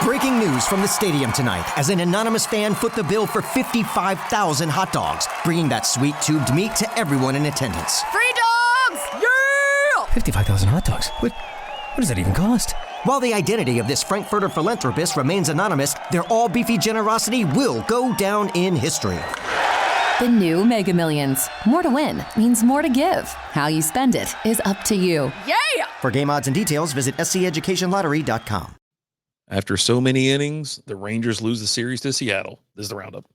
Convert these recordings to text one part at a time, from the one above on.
Breaking news from the stadium tonight as an anonymous fan foot the bill for 55,000 hot dogs, bringing that sweet tubed meat to everyone in attendance. Free dogs! Yeah! 55,000 hot dogs? What does that even cost? While the identity of this Frankfurter philanthropist remains anonymous, their all-beefy generosity will go down in history. The new Mega Millions. More to win means more to give. How you spend it is up to you. Yeah! For game odds and details, visit sceducationlottery.com. After so many innings, the Rangers lose the series to Seattle. This is the roundup.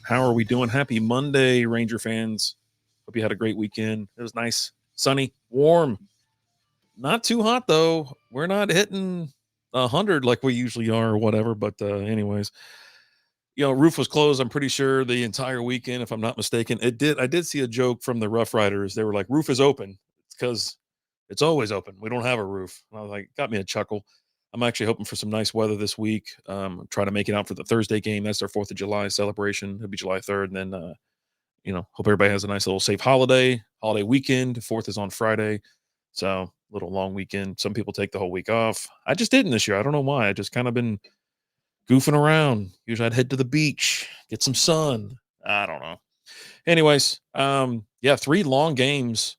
How are we doing? Happy Monday, Ranger fans. Hope you had a great weekend. It was nice, sunny, warm. Not too hot, though. We're not hitting 100 like we usually are or whatever. But anyways, roof was closed, I'm pretty sure, the entire weekend, if I'm not mistaken. I did see a joke from the Rough Riders. They were like, roof is open. It's because it's always open. We don't have a roof. And I was like, got me a chuckle. I'm actually hoping for some nice weather this week. Try to make it out for the Thursday game. That's our 4th of July celebration. It'll be July 3rd. And then, hope everybody has a nice little safe holiday weekend. 4th is on Friday. So a little long weekend. Some people take the whole week off. I just didn't this year. I don't know why. I just kind of been goofing around. Usually I'd head to the beach, get some sun. I don't know. Anyways, 3 long games.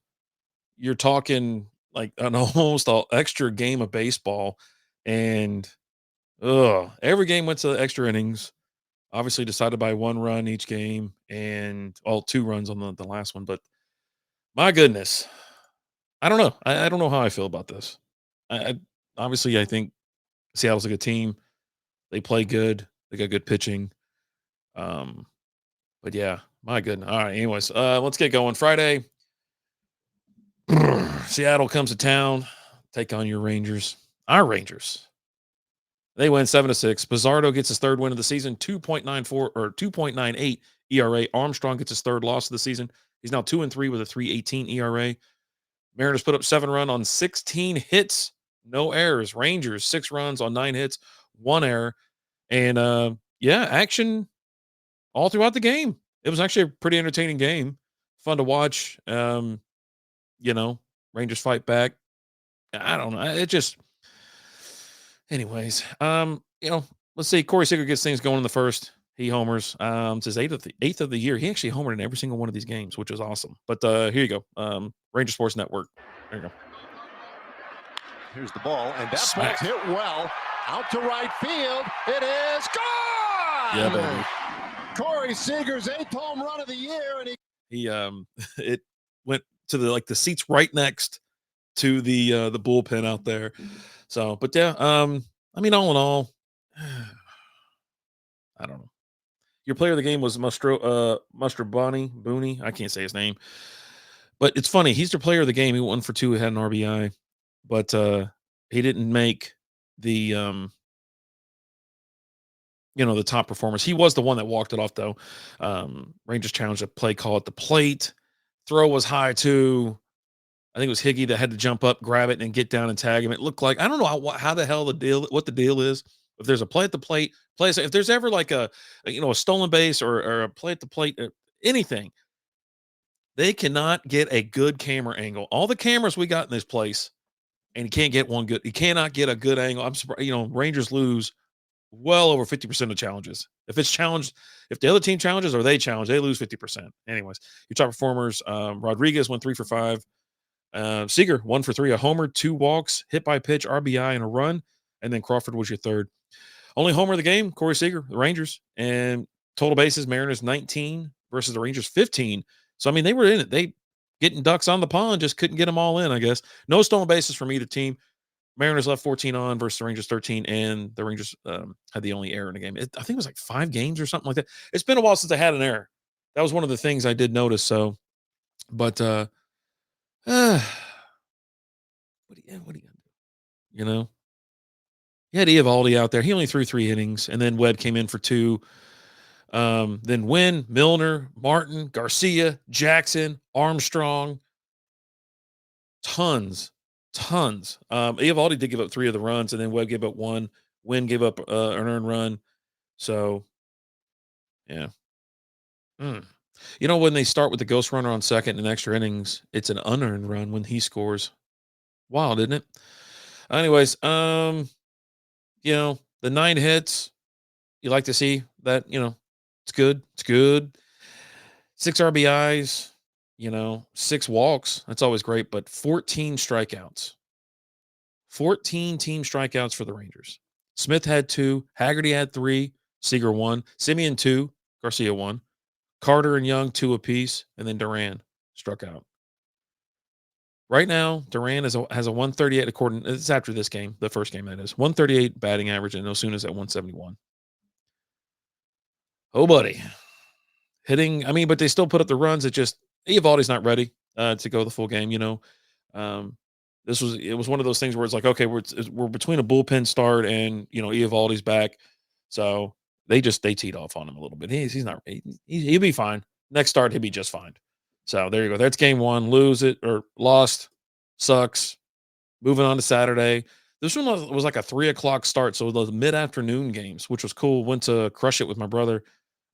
You're talking like an almost extra game of baseball. And every game went to extra innings. Obviously decided by 1 run each game and 2 runs on the last one. But my goodness, I don't know. I don't know how I feel about this. I think Seattle's a good team. They play good. They got good pitching. But yeah, my goodness. All right. Anyways, let's get going. Friday, Seattle comes to town, take on your Rangers. Our Rangers. They win 7-6. Pizzardo gets his 3rd win of the season, 2.94 or 2.98 ERA. Armstrong gets his 3rd loss of the season. He's now 2-3 with a 3.18 ERA. Mariners put up 7 runs on 16 hits, no errors. Rangers 6 runs on 9 hits, 1 error. And action all throughout the game. It was actually a pretty entertaining game. Fun to watch. Rangers fight back. I don't know. It just, anyways, let's see. Corey Seager gets things going in the 1st. He homers. It's his 8th of the year. He actually homered in every single one of these games, which was awesome. But here you go. Ranger Sports Network. There you go. Here's the ball, and that ball's hit well. Out to right field. It is gone! Yeah, baby. Corey Seager's 8th home run of the year, and he it went to the seats right next to the bullpen out there. So, but yeah, all in all, I don't know. Your player of the game was Booney. I can't say his name, but it's funny. He's the player of the game. He went 1 for 2. He had an RBI, but he didn't make the the top performers. He was the one that walked it off, though. Rangers challenged a play call at the plate. Throw was high too. I think it was Higgy that had to jump up, grab it, and get down and tag him. It looked like, I don't know how the hell what the deal is. If there's a play at the plate, if there's ever like a stolen base or a play at the plate, anything, they cannot get a good camera angle. All the cameras we got in this place, and you can't get one good. You cannot get a good angle. I'm surprised. Rangers lose well over 50% of challenges. If it's challenged, if the other team challenges or they challenge, they lose 50%. Anyways, your top performers: Rodriguez went 3 for 5. Seager 1 for 3, a homer, 2 walks, hit by pitch, RBI, and a run. And then Crawford was your 3rd. Only homer of the game, Corey Seager, the Rangers. And total bases, Mariners 19 versus the Rangers 15. So, they were in it. They getting ducks on the pond, just couldn't get them all in, I guess. No stolen bases from either team. Mariners left 14 on versus the Rangers 13, and the Rangers had the only error in the game. I think it was like 5 games or something like that. It's been a while since I had an error. That was one of the things I did notice. So, but what are you gonna do? You had Eovaldi out there. He only threw 3 innings, and then Webb came in for 2. Then Wynn, Milner, Martin, Garcia, Jackson, Armstrong. Tons. Eovaldi did give up 3 of the runs, and then Webb gave up 1. Wynn gave up an earned run. So, yeah. When they start with the ghost runner on second in extra innings, it's an unearned run when he scores. Wild, isn't it? Anyways, the 9 hits, you like to see that, it's good. It's good. 6 RBIs, 6 walks. That's always great, but 14 strikeouts. 14 team strikeouts for the Rangers. Smith had 2, Haggerty had 3, Seager 1, Simeon 2, Garcia 1, Carter and Young 2 apiece, and then Duran struck out. Right now, Duran has a 138 according. It's after this game, the first game that is 138 batting average, and Osuna's at 171. Oh, buddy, hitting. I mean, but they still put up the runs. It just Eovaldi's not ready to go the full game. It was one of those things where it's like, okay, we're between a bullpen start and Eovaldi's back, so they teed off on him a little bit. He's not. He'll be fine. Next start, he'll be just fine. So there you go. That's game 1. Lose it or lost. Sucks. Moving on to Saturday. This one was like a 3:00 start. So those mid-afternoon games, which was cool. Went to crush it with my brother.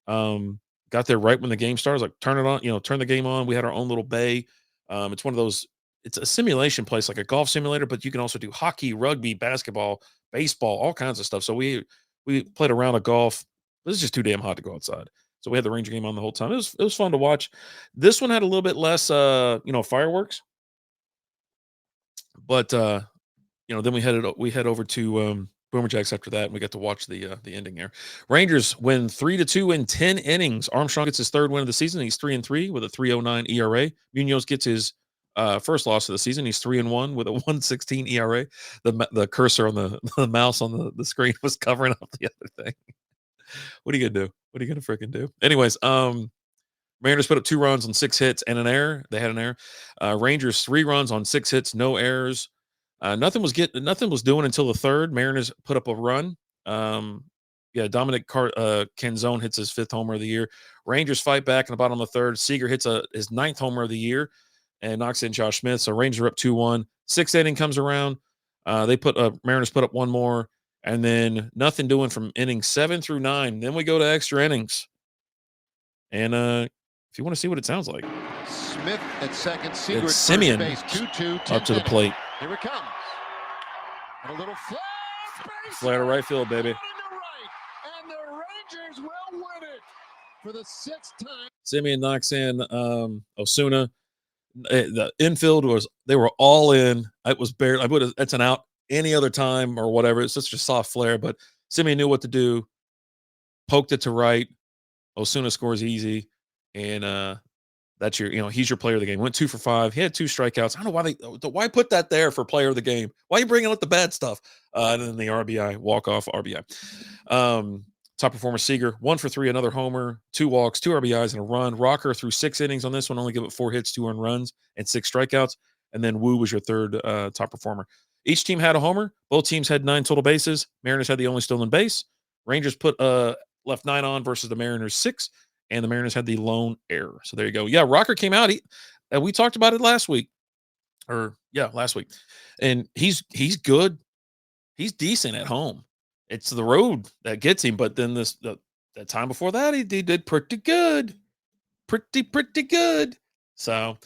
Got there right when the game started. I was like, turn it on, turn the game on. We had our own little bay. It's one of those, it's a simulation place, like a golf simulator, but you can also do hockey, rugby, basketball, baseball, all kinds of stuff. So we played a round of golf. It was just too damn hot to go outside. So we had the Ranger game on the whole time. It was fun to watch. This one had a little bit less, fireworks, but then we head over to Boomer Jacks after that, and we got to watch the ending there. Rangers win 3-2 in 10 innings. Armstrong gets his 3rd win of the season. He's 3-3 with a 3.09 ERA. Munoz gets his first loss of the season. He's 3-1 with a 1.16 ERA. The cursor on the mouse on the screen was covering up the other thing. What are you gonna do? What are you gonna freaking do? Anyways, Mariners put up 2 runs on 6 hits and an error. They had an error. Rangers 3 runs on 6 hits, no errors. Nothing was doing until the 3rd. Mariners put up a run. Dominic Canzone hits his 5th homer of the year. Rangers fight back in the bottom of the 3rd. Seager hits his 9th homer of the year and knocks in Josh Smith. So Rangers are up 2-1. 6th inning comes around. Mariners put up 1 more. And then nothing doing from innings 7 through 9. Then we go to extra innings. And if you want to see what it sounds like, Smith at second, Seager at Simeon base, 2-2, up to the plate. Here it comes. And a little Flare to right field, baby. And the Rangers will win it for the 6th time. Simeon knocks in Osuna. The infield they were all in. It was barely. That's an out any other time or whatever. It's just a soft flare, but Simeon knew what to do. Poked it to right. Osuna scores easy, and that's he's your player of the game. Went 2 for 5. He had 2 strikeouts. I don't know why put that there for player of the game. Why are you bringing up the bad stuff? And then the RBI, walk-off RBI. Top performer Seager, 1 for 3, another homer, 2 walks, 2 RBIs, and a run. Rocker threw 6 innings on this one, only give it 4 hits, 2 earned runs, and 6 strikeouts. And then Wu was your 3rd top performer. Each team had a homer. Both teams had 9 total bases. Mariners had the only stolen base. Rangers left 9 on versus the Mariners 6. And the Mariners had the lone error. So there you go. Yeah, Rocker came out. We talked about it last week. Last week. And he's good. He's decent at home. It's the road that gets him. But then that time before that, he did pretty good. Pretty good. So,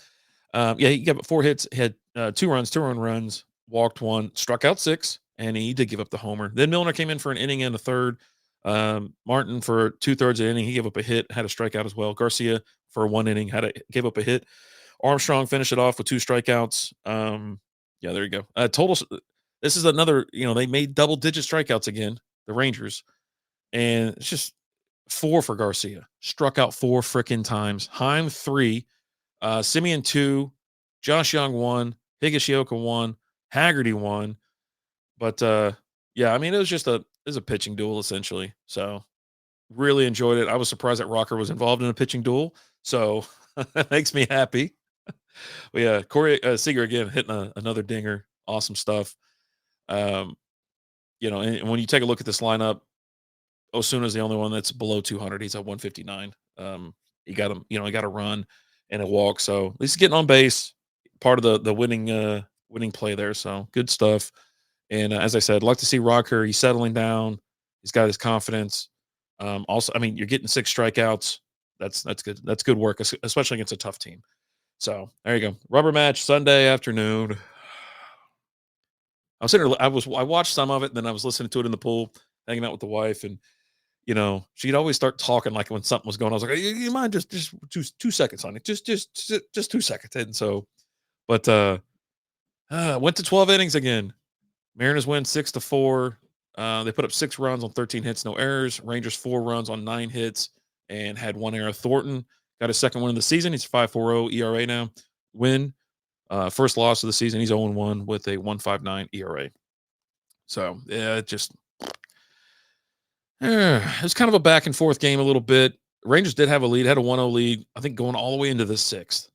he got 4 hits, had 2 runs, 2 earned runs, walked 1, struck out 6, and he did give up the homer. Then Milner came in for an inning and a 3rd. Martin for 2/3 of the inning, he gave up a hit, had a strikeout as well. Garcia for 1 inning gave up a hit. Armstrong finished it off with 2 strikeouts. There you go. Total. This is another. They made double-digit strikeouts again, the Rangers, and it's just 4 for Garcia. Struck out 4 freaking times. Heim 3, Simeon 2, Josh Young 1, Higashioka 1, Haggerty 1. But it was just a pitching duel essentially. So really enjoyed it. I was surprised that Rocker was involved in a pitching duel. So that makes me happy. But yeah, Corey Seager again hitting another dinger. Awesome stuff. And when you take a look at this lineup, Osuna's the only one that's below 200. He's at 159. He got him, he got a run and a walk. So at least he's getting on base. Part of the winning play there. So good stuff. And as I said, like to see Rocker. He's settling down. He's got his confidence. Also, you're getting 6 strikeouts. That's good. That's good work, especially against a tough team. So there you go. Rubber match Sunday afternoon. I watched some of it, and then I was listening to it in the pool, hanging out with the wife, and she'd always start talking like when something was going on. I was like, you mind just 2 seconds, honey, just 2 seconds. And so, but went to 12 innings again. Mariners win 6-4. They put up 6 runs on 13 hits, no errors. Rangers 4 runs on 9 hits and had 1 error. Thornton got his second win of the season. He's 5.40 ERA now. Win. First loss of the season. He's 0-1 with a 1.59 ERA. So yeah, it's kind of a back and forth game a little bit. Rangers did have a lead, had a 1-0 lead, I think going all the way into the 6th.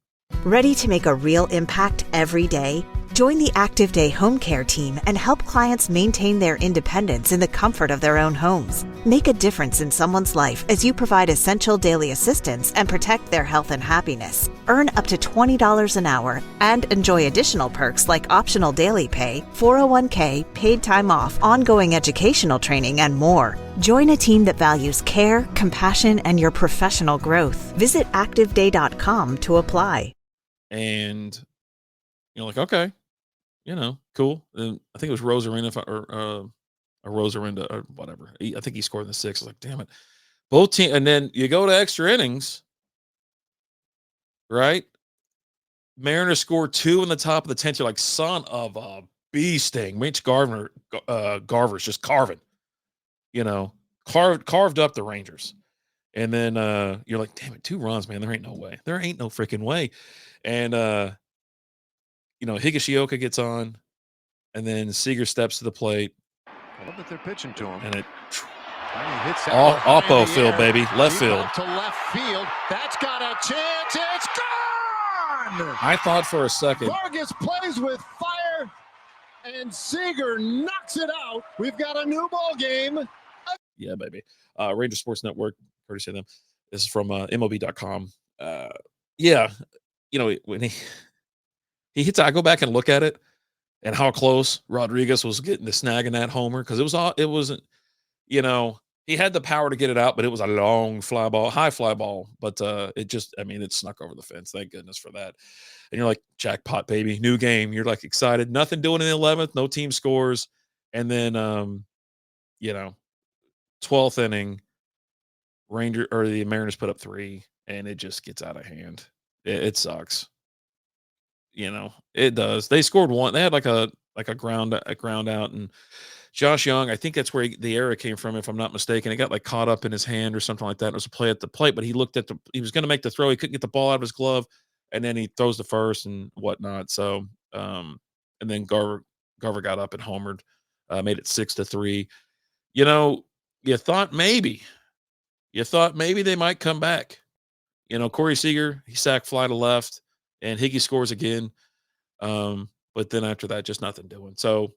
Ready to make a real impact every day? Join the Active Day Home Care team and help clients maintain their independence in the comfort of their own homes. Make a difference in someone's life as you provide essential daily assistance and protect their health and happiness. Earn up to $20 an hour and enjoy additional perks like optional daily pay, 401k, paid time off, ongoing educational training, and more. Join a team that values care, compassion, and your professional growth. Visit activeday.com to apply. And you're like, okay, cool. And I think it was Rosarina or Rosarina or whatever. I think he scored in the 6th. I was like, damn it. Both team, and then you go to extra innings, right? Mariners scored 2 in the top of the 10th. You're like, son of a bee sting. Mitch Garver's just carving, carved up the Rangers. And then you're like, damn it, 2 runs, man. There ain't no way. There ain't no freaking way. And Higashioka gets on, and then Seager steps to the plate. I love that they're pitching to him. And it hits Oppo field, baby. Left field. To left field. That's got a chance. It's gone! I thought for a second. Vargas plays with fire, and Seager knocks it out. We've got a new ball game. Yeah, baby. Ranger Sports Network, courtesy of them. This is from MLB.com. Yeah, when he hits, I go back and look at it and how close Rodriguez was getting to snagging that homer, because it wasn't, he had the power to get it out, but it was a long high fly ball. But it snuck over the fence. Thank goodness for that. And you're like, jackpot, baby, new game. You're like excited. Nothing doing in the 11th. No team scores, and then 12th inning, the Mariners put up 3, and it just gets out of hand. It sucks. It does. They scored 1. They had like a ground out, and Josh Young, I think that's where the error came from, if I'm not mistaken. It got like caught up in his hand or something like that. It was a play at the plate, but he he was going to make the throw. He couldn't get the ball out of his glove, and then he throws the first and whatnot. So, and then Garver got up and homered, made it 6-3. You thought maybe they might come back. Corey Seager, he sacked fly to left, and Higgy scores again. But then after that, just nothing doing. So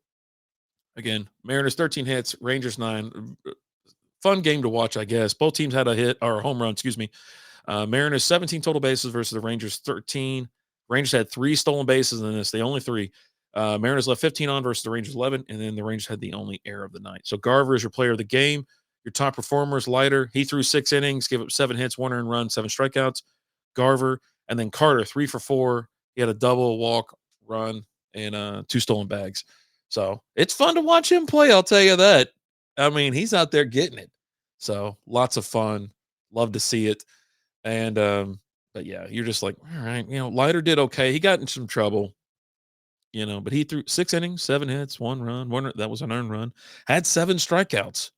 again, Mariners 13 hits, Rangers 9. Fun game to watch, I guess. Both teams had a hit or a home run, excuse me. Mariners 17 total bases versus the Rangers 13. Rangers had 3 stolen bases in this. They only 3. Mariners left 15 on versus the Rangers 11, and then the Rangers had the only error of the night. So Garver is your player of the game. Your top performer is Leiter. He threw 6 innings, gave up 7 hits, 1 earned run, 7 strikeouts. Garver, and then Carter 3 for 4. He had a double, walk, run, and 2 stolen bags. So it's fun to watch him play, I'll tell you that. I mean, he's out there getting it. So lots of fun. Love to see it. And but yeah, you're just like, all right, Leiter did okay. He got in some trouble, but he threw 6 innings, 7 hits, 1 run. That was an earned run. Had 7 strikeouts.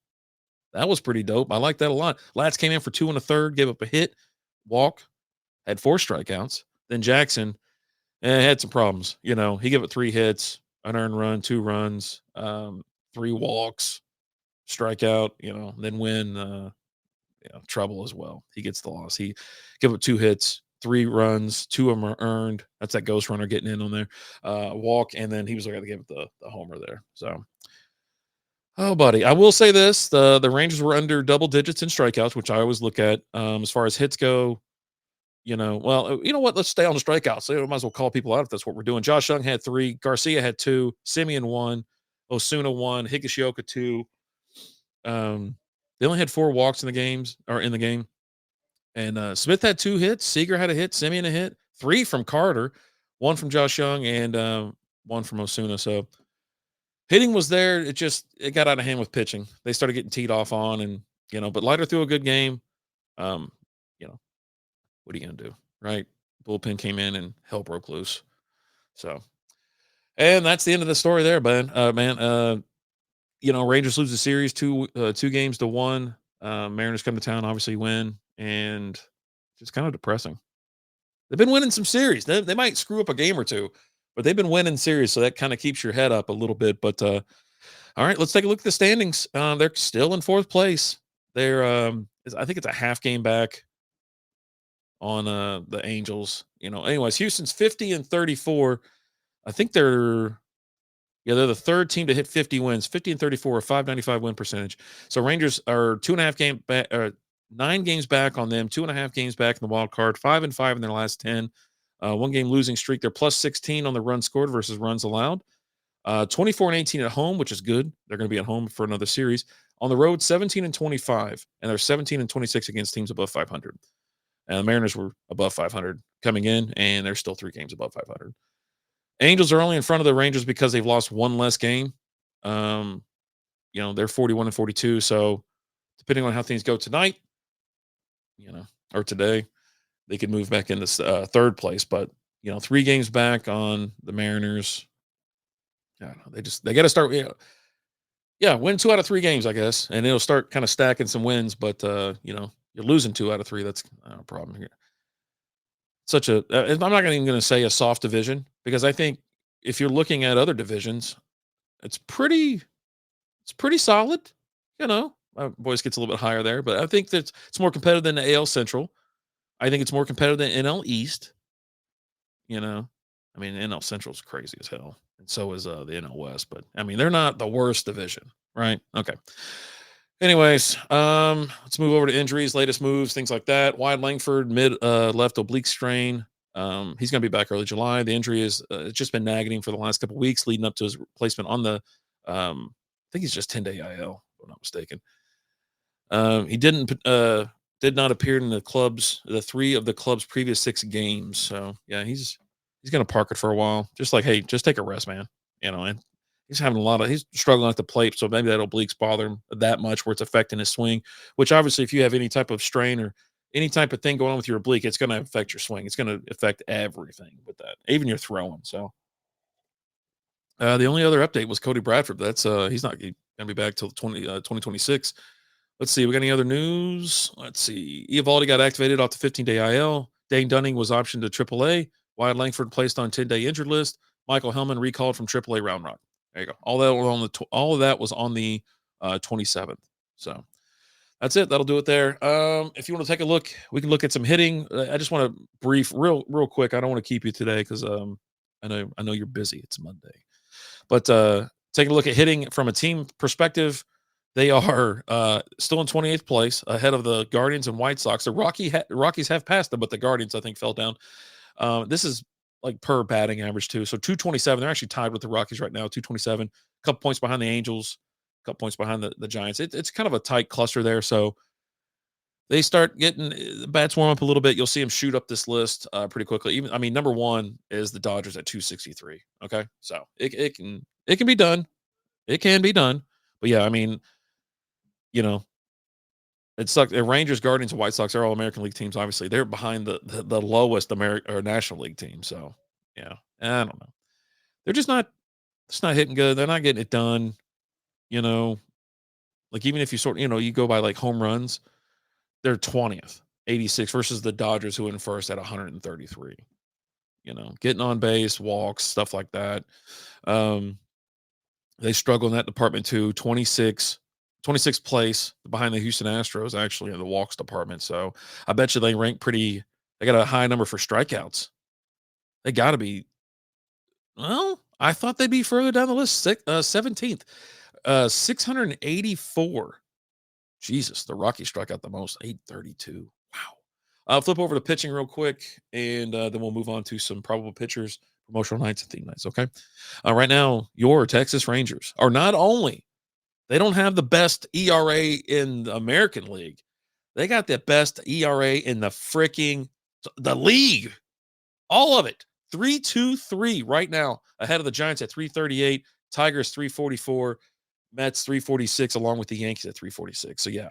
That was pretty dope. I like that a lot. Latz came in for 2 1/3, gave up a hit, walk, had 4 strikeouts. Then Jackson had some problems. He gave up 3 hits, an earned run, 2 runs, 3 walks, strikeout, then win trouble as well. He gets the loss. He gave up 2 hits, 3 runs, 2 of them are earned. That's that ghost runner getting in on there. Walk, and then he was going to give the homer there. So, oh, buddy, I will say this: the Rangers were under double digits in strikeouts, which I always look at. As far as hits go, well, you know what? Let's stay on the strikeouts. So we might as well call people out if that's what we're doing. Josh Young had 3, Garcia had 2, Simeon 1, Osuna 1, Higashioka 2. They only had 4 walks in the game. And Smith had 2 hits. Seager had a hit. Simeon a hit. 3 from Carter. 1 from Josh Young and 1 from Osuna. So hitting was there. It got out of hand with pitching. They started getting teed off on, and but Leiter threw a good game. Um, what are you gonna do, right? Bullpen came in and hell broke loose. So, and that's the end of the story there, man. Rangers lose the series 2-1. Mariners come to town, obviously win, and just kind of depressing. They've been winning some series. They might screw up a game or two, but they've been winning series, so that kind of keeps your head up a little bit. But all right, let's take a look at the standings. They're still in 4th place. They're I think it's a half game back on the Angels. Anyways, Houston's 50-34. I think they're the 3rd team to hit 50 wins, 50-34, a 595 win percentage. So Rangers are 2.5 game back, 9 games back on them, 2.5 games back in the wild card, 5-5 in their last 10. 1 game losing streak. They're plus 16 on the runs scored versus runs allowed. 24-18 at home, which is good. They're going to be at home for another series. On the road, 17-25, and they're 17-26 against teams above 500. And the Mariners were above 500 coming in, and they're still 3 games above 500. Angels are only in front of the Rangers because they've lost 1 less game. They're 41-42. So depending on how things go tonight, or today, they could move back into 3rd place. But 3 games back on the Mariners. I don't know. They got to start. Win 2 out of 3 games, I guess, and it'll start kind of stacking some wins. But you're losing 2 out of 3. That's a problem here. I'm not even going to say a soft division, because I think if you're looking at other divisions, it's pretty solid. My voice gets a little bit higher there, but I think that it's more competitive than the AL Central. I think it's more competitive than NL East. NL Central is crazy as hell, and so is the NL West. But they're not the worst division, right? Okay. Anyways, let's move over to injuries, latest moves, things like that. Wyatt Langford, left oblique strain. He's going to be back early July. The injury is it's just been nagging for the last couple of weeks, leading up to his replacement on the. I think he's just 10-day IL, if I'm not mistaken. He did not appear in the 3 of the club's previous 6 games. So yeah, he's going to park it for a while. Just like, hey, just take a rest, man. And he's struggling at the plate, so maybe that obliques bother him that much where it's affecting his swing, which obviously if you have any type of strain or any type of thing going on with your oblique, it's going to affect your swing. It's going to affect everything with that, even your throwing. So the only other update was Cody Bradford. That's he's not going to be back till 2026. Let's see. We got any other news? Let's see. Eovaldi got activated off the 15-day IL. Dane Dunning was optioned to AAA. Wyatt Langford placed on 10-day injured list. Michael Hellman recalled from AAA Round Rock. There you go. All of that was on the 27th. So that's it. That'll do it there. If you want to take a look, we can look at some hitting. I just want to brief real quick. I don't want to keep you today because I know you're busy. It's Monday, but taking a look at hitting from a team perspective, they are still in 28th place, ahead of the Guardians and White Sox. The Rockies have passed them, but the Guardians I think fell down. This is like per batting average too. So 227. They're actually tied with the Rockies right now. 227. A couple points behind the Angels. A couple points behind the Giants. It's kind of a tight cluster there. So they start getting the bats warm up a little bit. You'll see them shoot up this list pretty quickly. Number 1 is the Dodgers at 263. Okay, so it can be done. It can be done. But yeah, it sucks. Rangers, Guardians, and White Sox are all American League teams. Obviously, they're behind the lowest National League team. So, yeah, I don't know. They're just not. It's not hitting good. They're not getting it done. Like even if you you go by like home runs, they're 20th, 86 versus the Dodgers who in first at 133. Getting on base, walks, stuff like that. They struggle in that department too. 26th place behind the Houston Astros, actually, in the walks department. So I bet you they rank pretty. They got a high number for strikeouts. They got to be. Well, I thought they'd be further down the list. 17th, 684. Jesus, the Rockies struck out the most, 832. Wow. I'll flip over to pitching real quick, and then we'll move on to some probable pitchers, promotional nights, and theme nights. Okay. Right now, your Texas Rangers are not only. They don't have the best ERA in the American League. They got the best ERA in the league. All of it. 3.23 right now, ahead of the Giants at 3.38, Tigers 3.44, Mets 3.46, along with the Yankees at 3.46. So yeah,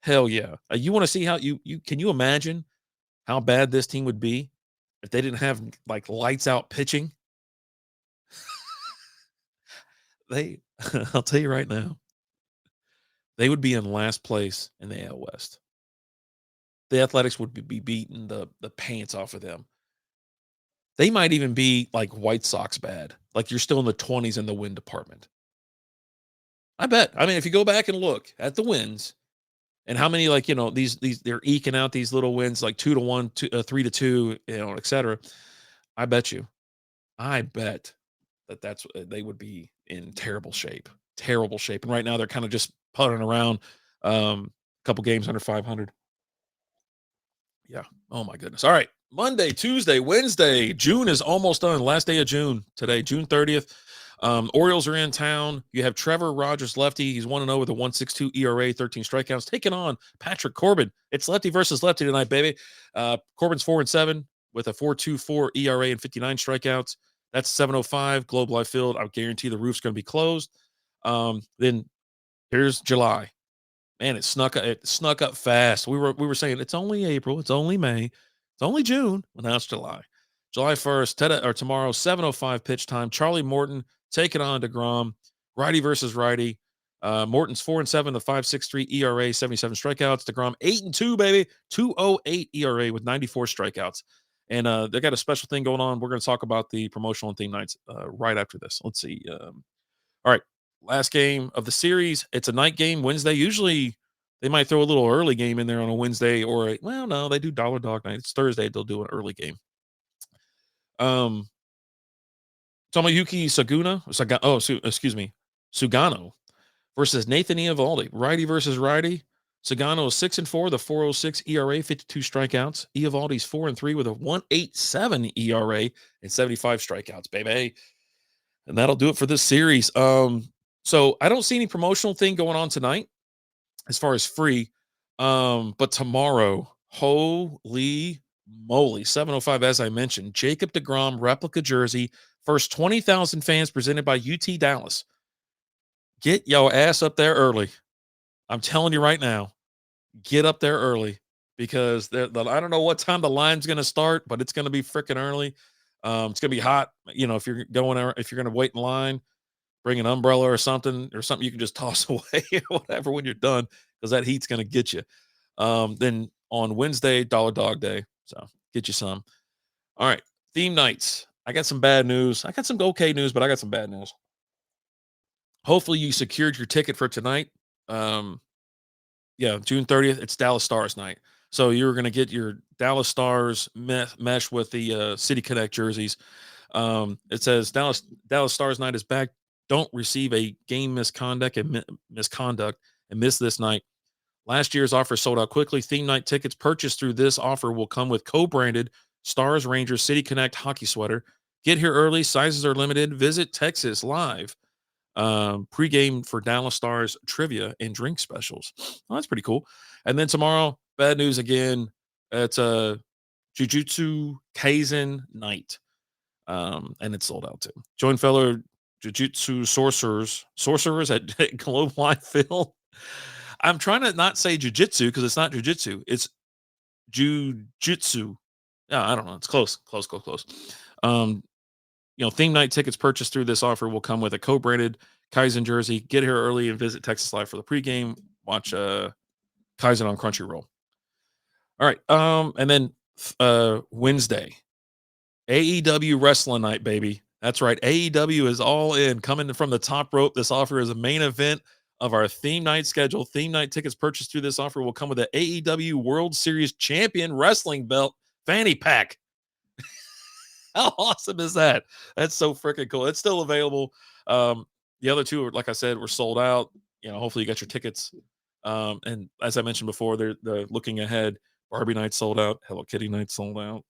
hell yeah. You want to see how can you imagine how bad this team would be if they didn't have like lights out pitching? I'll tell you right now, they would be in last place in the AL West. The Athletics would be beating the pants off of them. They might even be like White Sox bad. Like you're still in the 20s in the win department. I bet. I mean, if you go back and look at the wins and how many, like, these they're eking out these little wins, like 2-1, 3-2, et cetera. I bet that they would be in terrible shape. And right now they're kind of just puttering around, a couple games under 500. Yeah. Oh my goodness. All right. Monday, Tuesday, Wednesday. June is almost done. Last day of June today, June 30th. Orioles are in town. You have Trevor Rogers, lefty. He's 1-0 with a 1.62 ERA, 13 strikeouts, taking on Patrick Corbin. It's lefty versus lefty tonight, baby. Corbin's 4-7 with a 4.24 ERA and 59 strikeouts. That's 7:05 Globe Life Field. I guarantee the roof's going to be closed. Then here's July. Man, it snuck up fast. We were saying it's only April, it's only May, it's only June. Well, now it's July. July 1st, tomorrow, 7:05 pitch time. Charlie Morton taking on DeGrom, righty versus righty. Morton's 4-7, the 5.63 ERA, 77 strikeouts. DeGrom 8-2, baby, 2.08 ERA with 94 strikeouts. And they got a special thing going on. We're going to talk about the promotional and theme nights right after this. Let's see. All right. Last game of the series. It's a night game Wednesday. Usually they might throw a little early game in there on a Wednesday no, they do dollar dog night. It's Thursday. They'll do an early game. Tomoyuki Sugano versus Nathan Eovaldi. Righty versus righty. Sugano is 6-4, the 4.06 ERA, 52 strikeouts. Eovaldi's 4-3 with a 1.87 ERA and 75 strikeouts, baby. And that'll do it for this series. So I don't see any promotional thing going on tonight as far as free. But tomorrow, holy moly, 7:05, as I mentioned, Jacob DeGrom replica jersey, first 20,000 fans presented by UT Dallas. Get your ass up there early. I'm telling you right now, get up there early because I don't know what time the line's going to start, but it's going to be freaking early. It's going to be hot. If you're going to wait in line, bring an umbrella or something you can just toss away or whatever when you're done, because that heat's going to get you. Then on Wednesday, Dollar Dog Day. So get you some. All right. Theme nights. I got some bad news. I got some okay news, but I got some bad news. Hopefully you secured your ticket for tonight. June 30th, it's Dallas Stars night. So you're going to get your Dallas Stars mesh with the City Connect jerseys. It says Dallas Stars night is back. Don't receive a game misconduct and miss this night. Last year's offer sold out quickly. Theme night tickets purchased through this offer will come with co-branded Stars Rangers City Connect hockey sweater. Get here early. Sizes are limited. Visit Texas Live. Pregame for Dallas Stars trivia and drink specials. Well, that's pretty cool. And then tomorrow, bad news again. It's a Jujutsu Kaisen night. And it's sold out too. Join fellow Jiu-Jitsu sorcerers at Globe Life Field. I'm trying to not say jiu-jitsu because it's not jiu-jitsu. It's jiu-jitsu. Yeah, I don't know. It's close. Theme night tickets purchased through this offer will come with a co-branded Kaizen jersey. Get here early and visit Texas Live for the pregame. Watch Kaizen on Crunchyroll. All right. And then Wednesday, AEW Wrestling Night, baby. That's right. AEW is all in. Coming from the top rope. This offer is a main event of our theme night schedule. Theme night tickets purchased through this offer will come with an AEW World Series Champion Wrestling Belt fanny pack. How awesome is that? That's so freaking cool. It's still available. The other two, like I said, were sold out. Hopefully you got your tickets. And as I mentioned before, they're looking ahead. Barbie night sold out. Hello Kitty night sold out.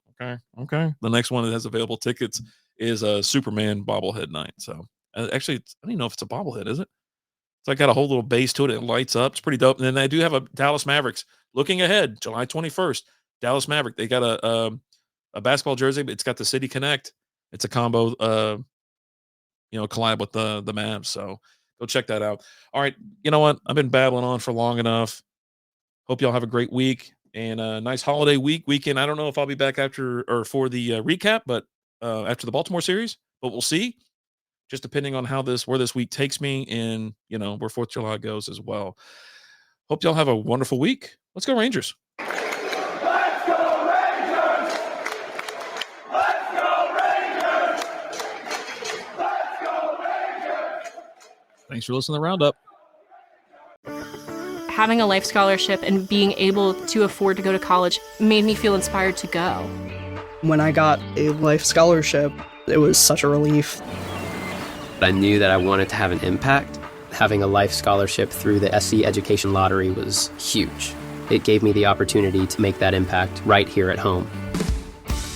Okay. The next one that has available tickets is a Superman bobblehead night. So actually, I don't even know if it's a bobblehead, is it? It's like got a whole little base to it. It lights up. It's pretty dope. And then they do have a Dallas Mavericks looking ahead, July 21st, Dallas Maverick. They got a basketball jersey, but it's got the City Connect. It's a combo, collab with the Mavs. So go check that out. All right. You know what? I've been babbling on for long enough. Hope y'all have a great week and a nice holiday weekend. I don't know if I'll be back after or for the recap, but after the Baltimore series, but we'll see. Just depending on where this week takes me and, where 4th of July goes as well. Hope y'all have a wonderful week. Let's go Rangers. Let's go Rangers! Let's go Rangers! Let's go Rangers! Thanks for listening to the Roundup. Having a life scholarship and being able to afford to go to college made me feel inspired to go. When I got a life scholarship, it was such a relief. I knew that I wanted to have an impact. Having a life scholarship through the SC Education Lottery was huge. It gave me the opportunity to make that impact right here at home.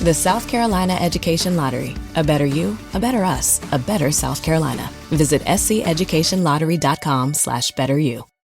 The South Carolina Education Lottery. A better you, a better us, a better South Carolina. Visit sceducationlottery.com/betteryou.